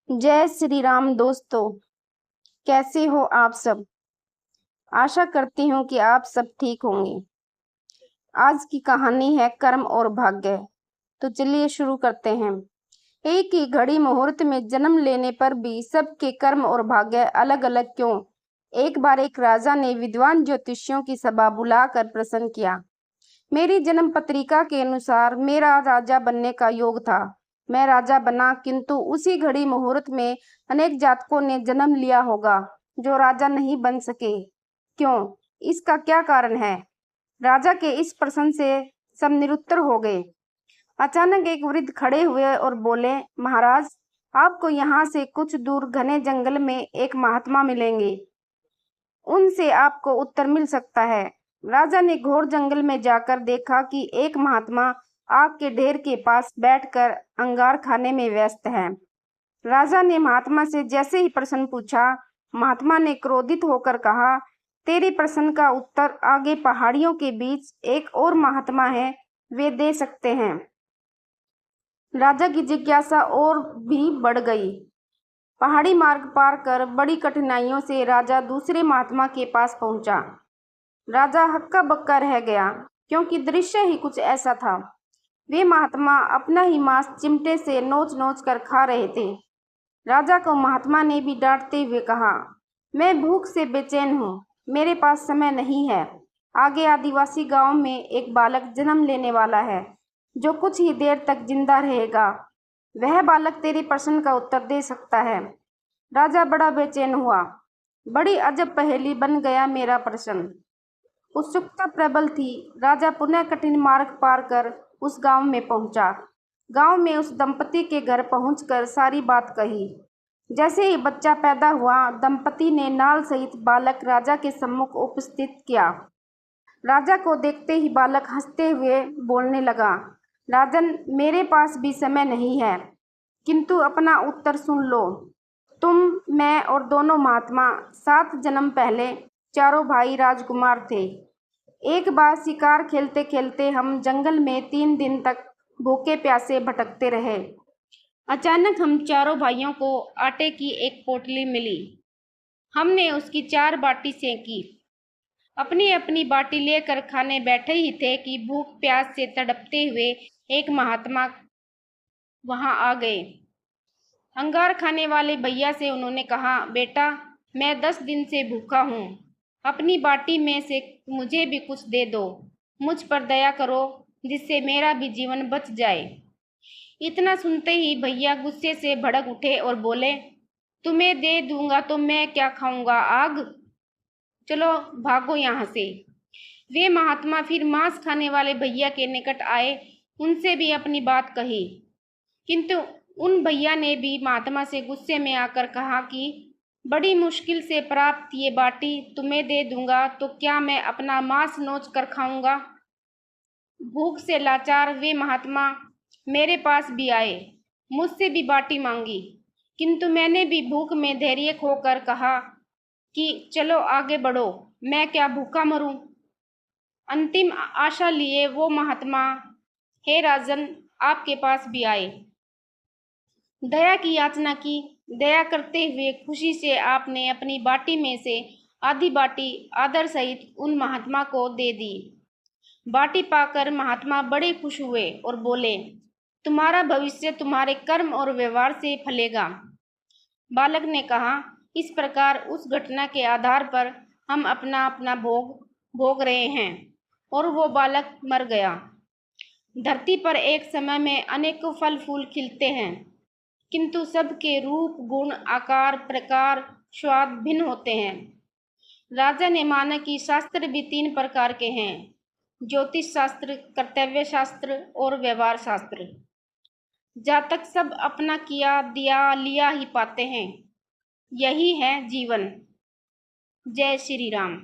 जय श्री राम दोस्तों। कैसे हो आप सब। आशा करती हूँ कि आप सब ठीक होंगे। आज की कहानी है कर्म और भाग्य। तो चलिए शुरू करते हैं। एक ही घड़ी मुहूर्त में जन्म लेने पर भी सबके कर्म और भाग्य अलग अलग क्यों। एक बार एक राजा ने विद्वान ज्योतिषियों की सभा बुलाकर प्रश्न किया। मेरी जन्म पत्रिका के अनुसार मेरा राजा बनने का योग था। मैं राजा बना, किंतु उसी घड़ी मुहूर्त में अनेक जातकों ने जन्म लिया होगा जो राजा नहीं बन सके। क्यों? इसका क्या कारण है? राजा के इस प्रश्न से सब निरुत्तर हो गए। अचानक एक वृद्ध खड़े हुए और बोले, महाराज, आपको यहाँ से कुछ दूर घने जंगल में एक महात्मा मिलेंगे। उनसे आपको उत्तर मिल सकता है। राजा ने घोर जंगल में जाकर देखा कि एक महात्मा आग के ढेर के पास बैठकर अंगार खाने में व्यस्त है। राजा ने महात्मा से जैसे ही प्रश्न पूछा, महात्मा ने क्रोधित होकर कहा, तेरे प्रश्न का उत्तर आगे पहाड़ियों के बीच एक और महात्मा है, वे दे सकते हैं। राजा की जिज्ञासा और भी बढ़ गई। पहाड़ी मार्ग पार कर बड़ी कठिनाइयों से राजा दूसरे महात्मा के पास पहुंचा। राजा हक्का बक्का रह गया, क्योंकि दृश्य ही कुछ ऐसा था। वे महात्मा अपना ही मांस चिमटे से नोच नोच कर खा रहे थे। राजा को महात्मा ने भी डांटते हुए कहा, मैं भूख से बेचैन हूँ, मेरे पास समय नहीं है। आगे आदिवासी गांव में एक बालक जन्म लेने वाला है, जो कुछ ही देर तक जिंदा रहेगा। वह बालक तेरे प्रश्न का उत्तर दे सकता है। राजा बड़ा बेचैन हुआ। बड़ी अजब पहेली बन गया मेरा प्रश्न। उत्सुकता प्रबल थी। राजा पुनः कठिन मार्ग पार कर उस गांव में पहुंचा। गांव में उस दंपति के घर पहुंचकर सारी बात कही। जैसे ही बच्चा पैदा हुआ, दंपति ने नाल सहित बालक राजा के सम्मुख उपस्थित किया। राजा को देखते ही बालक हंसते हुए बोलने लगा, राजन, मेरे पास भी समय नहीं है, किंतु अपना उत्तर सुन लो। तुम, मैं और दोनों महात्मा 7 जन्म पहले चारों भाई राजकुमार थे। एक बार शिकार खेलते खेलते हम जंगल में 3 दिन तक भूखे प्यासे भटकते रहे। अचानक हम चारों भाइयों को आटे की एक पोटली मिली। हमने उसकी 4 बाटी सेंकी। अपनी अपनी बाटी लेकर खाने बैठे ही थे कि भूख प्यास से तड़पते हुए एक महात्मा वहां आ गए। अंगार खाने वाले भैया से उन्होंने कहा, बेटा, मैं 10 दिन से भूखा हूँ, अपनी बाटी में से मुझे भी कुछ दे दो, मुझ पर दया करो, जिससे मेरा भी जीवन बच जाए। इतना सुनते ही भैया गुस्से से भड़क उठे और बोले, तुम्हें दे दूंगा तो मैं क्या खाऊंगा, आग? चलो भागो यहाँ से। वे महात्मा फिर मांस खाने वाले भैया के निकट आए, उनसे भी अपनी बात कही, किंतु उन भैया ने भी महात्मा से गुस्से में आकर कहा कि बड़ी मुश्किल से प्राप्त ये बाटी तुम्हें दे दूंगा तो क्या मैं अपना मांस नोच कर खाऊंगा? भूख से लाचार वे महात्मा मेरे पास भी आए, मुझसे भी बाटी मांगी, किंतु मैंने भी भूख में धैर्य खोकर कहा कि चलो आगे बढ़ो, मैं क्या भूखा मरूं? अंतिम आशा लिए वो महात्मा, हे राजन, आपके पास भी आए। दया की याचना की। दया करते हुए खुशी से आपने अपनी बाटी में से आधी बाटी आदर सहित उन महात्मा को दे दी। बाटी पाकर महात्मा बड़े खुश हुए और बोले, तुम्हारा भविष्य तुम्हारे कर्म और व्यवहार से फलेगा। बालक ने कहा, इस प्रकार उस घटना के आधार पर हम अपना अपना भोग भोग रहे हैं। और वो बालक मर गया। धरती पर एक समय में अनेकों फल फूल खिलते हैं, किंतु सबके रूप, गुण, आकार, प्रकार, स्वाद भिन्न होते हैं। राजा ने माना कि शास्त्र भी 3 प्रकार के हैं, ज्योतिष शास्त्र, कर्तव्य शास्त्र और व्यवहार शास्त्र। जातक सब अपना किया दिया लिया ही पाते हैं। यही है जीवन। जय श्री राम।